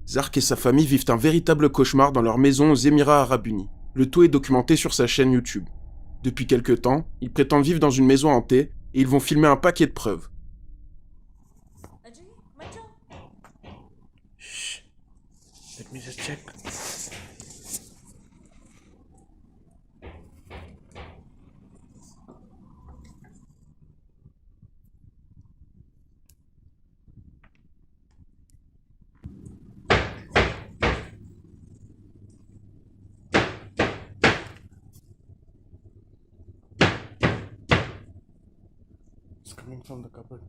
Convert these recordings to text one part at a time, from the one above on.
Zark et sa famille vivent un véritable cauchemar dans leur maison aux Émirats Arabes Unis. Le tout est documenté sur sa chaîne YouTube. Depuis quelque temps, ils prétendent vivre dans une maison hantée et ils vont filmer un paquet de preuves. Shh. Let me just check. It's coming from the cupboard.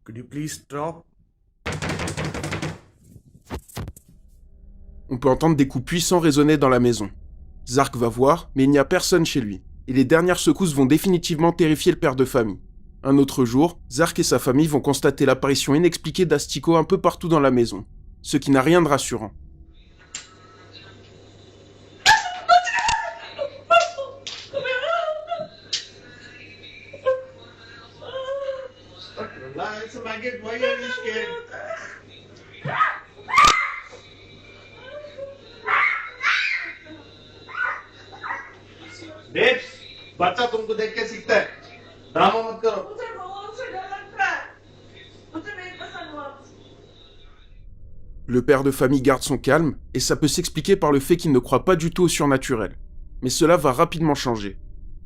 Could you please stop? On peut entendre des coups puissants résonner dans la maison. Zark va voir, mais il n'y a personne chez lui. Et les dernières secousses vont définitivement terrifier le père de famille. Un autre jour, Zark et sa famille vont constater l'apparition inexpliquée d'asticots un peu partout dans la maison, ce qui n'a rien de rassurant. Maggot, why are you scared? Babes, बच्चा तुमको देख के सीखता है drama मत करो मुझे बहुत से डर लगता है मुझे नहीं पसंद बहुत Le père de famille garde son calme, et ça peut s'expliquer par le fait qu'il ne croit pas du tout au surnaturel. Mais cela va rapidement changer.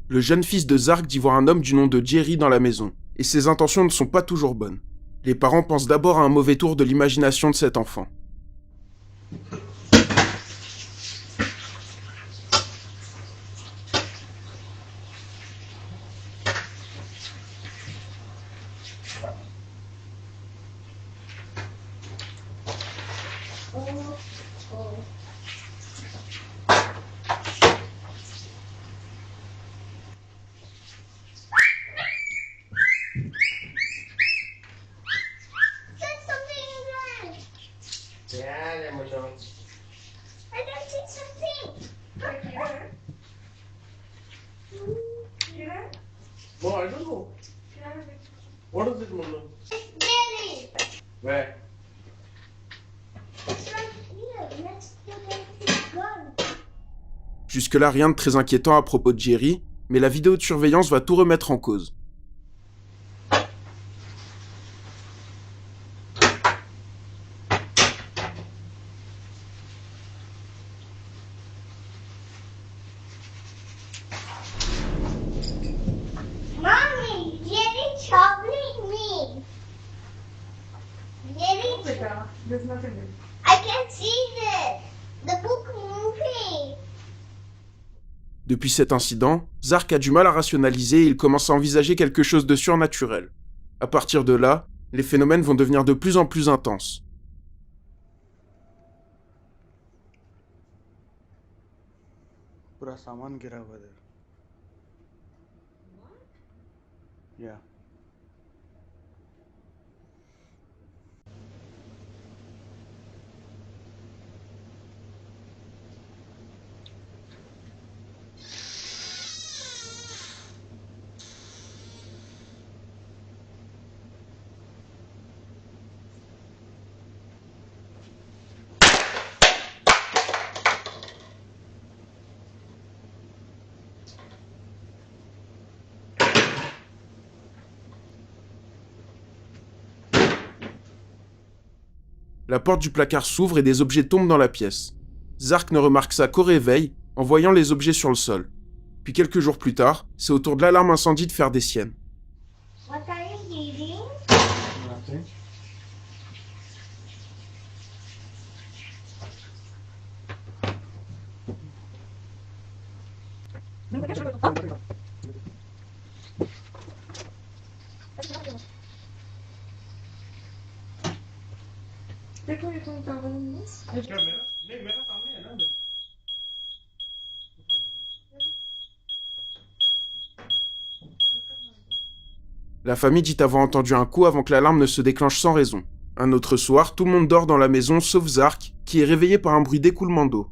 Le jeune fils de Zark dit voir un homme du nom de Jerry dans la maison, et ses intentions ne sont pas toujours bonnes. Les parents pensent d'abord à un mauvais tour de l'imagination de cet enfant. I don't see something. Right here. Here. No, I don't know. Here. What is it, Mona? Jelly. Where? It's right here. Next to the gun. Jusque-là, rien de très inquiétant à propos de Jerry, mais la vidéo de surveillance va tout remettre en cause. Mommy, Jerry troubling me. Jerry, There's nothing in it. I can see the book moving. Depuis cet incident, Zark a du mal à rationaliser et il commence à envisager quelque chose de surnaturel. À partir de là, les phénomènes vont devenir de plus en plus intenses. पूरा सामान गिरा हुआ है Yeah. La porte du placard s'ouvre et des objets tombent dans la pièce. Zark ne remarque ça qu'au réveil, en voyant les objets sur le sol. Puis quelques jours plus tard, c'est au tour de l'alarme incendie de faire des siennes. What are you reading? Nothing. देखो ये तुम क्या करोगे? क्या मेरा? नहीं मेरा सामने है ना La famille dit avoir entendu un coup avant que l'alarme ne se déclenche sans raison. Un autre soir, tout le monde dort dans la maison sauf Zark, qui est réveillé par un bruit d'écoulement d'eau.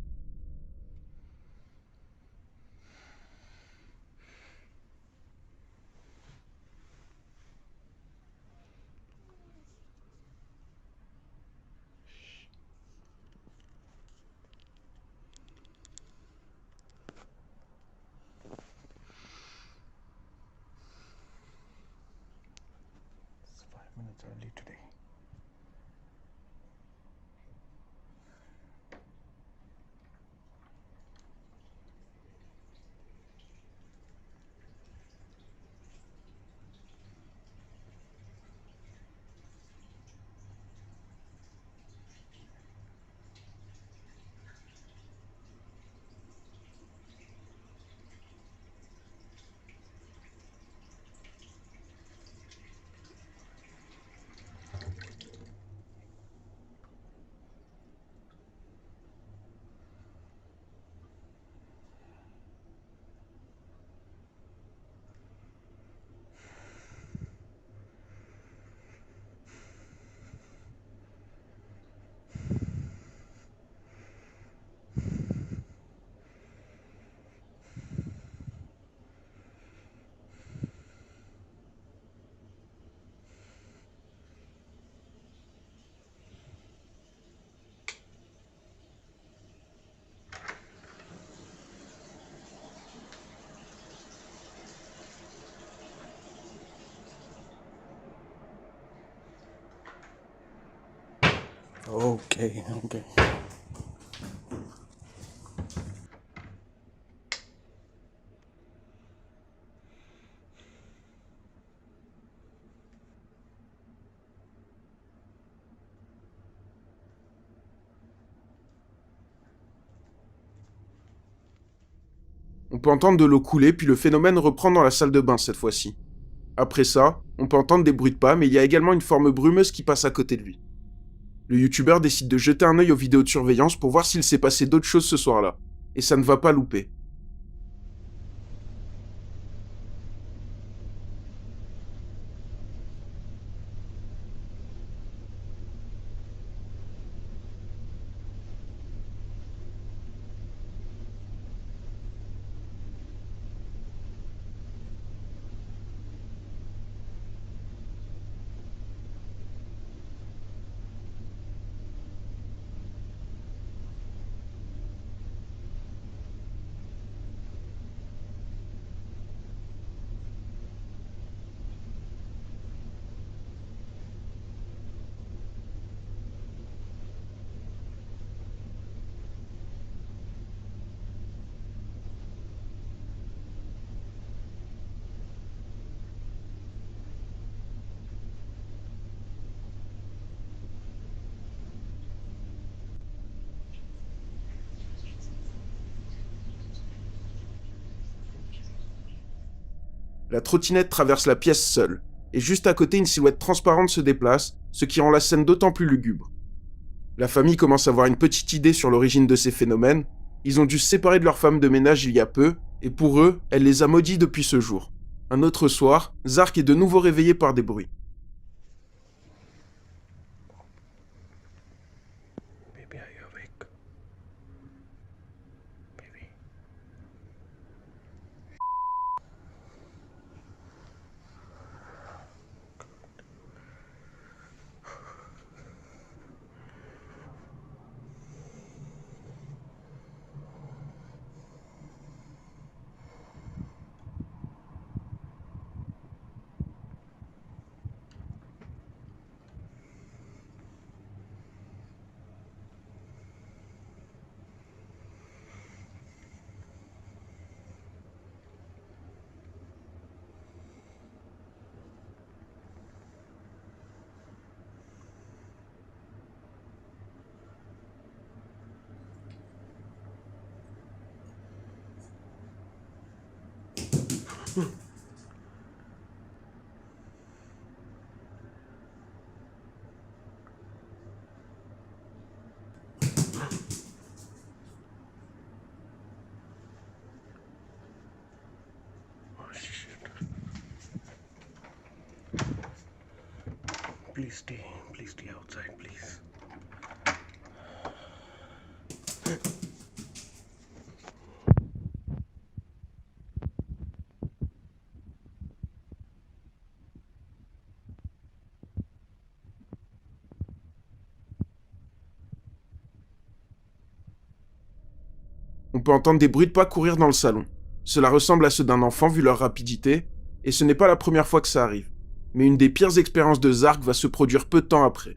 It's 5 minutes early today. Okay. On peut entendre de l'eau couler, puis le phénomène reprend dans la salle de bain cette fois-ci. Après ça, on peut entendre des bruits de pas, mais il y a également une forme brumeuse qui passe à côté de lui. Le youtubeur décide de jeter un œil aux vidéos de surveillance pour voir s'il s'est passé d'autres choses ce soir-là. Et ça ne va pas louper. La trottinette traverse la pièce seule, et juste à côté une silhouette transparente se déplace, ce qui rend la scène d'autant plus lugubre. La famille commence à avoir une petite idée sur l'origine de ces phénomènes. Ils ont dû se séparer de leur femme de ménage il y a peu, et pour eux, elle les a maudits depuis ce jour. Un autre soir, Zark est de nouveau réveillé par des bruits. Baby, are you awake? Baby. Oh shit. Please stay outside, please. On peut entendre des bruits de pas courir dans le salon. Cela ressemble à ceux d'un enfant vu leur rapidité, et ce n'est pas la première fois que ça arrive. Mais une des pires expériences de Zark va se produire peu de temps après.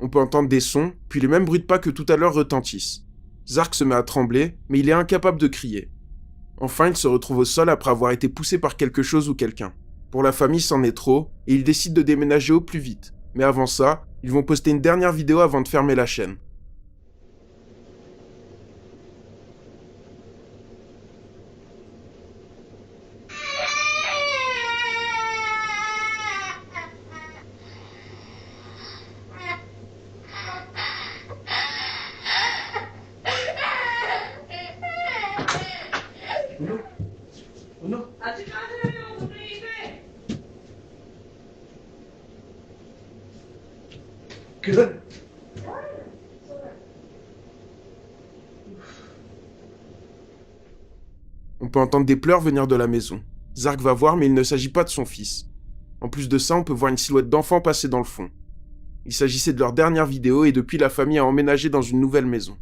On peut entendre des sons, puis les mêmes bruits de pas que tout à l'heure retentissent. Zark se met à trembler, mais il est incapable de crier. Enfin, il se retrouve au sol après avoir été poussé par quelque chose ou quelqu'un. Pour la famille, c'en est trop, et ils décident de déménager au plus vite. Mais avant ça, ils vont poster une dernière vidéo avant de fermer la chaîne. 아직까지 우리 Good. On peut entendre des pleurs venir de la maison. Zark va voir, mais il ne s'agit pas de son fils. En plus de ça, on peut voir une silhouette d'enfant passer dans le fond. Il s'agissait de leur dernière vidéo et depuis la famille a emménagé dans une nouvelle maison.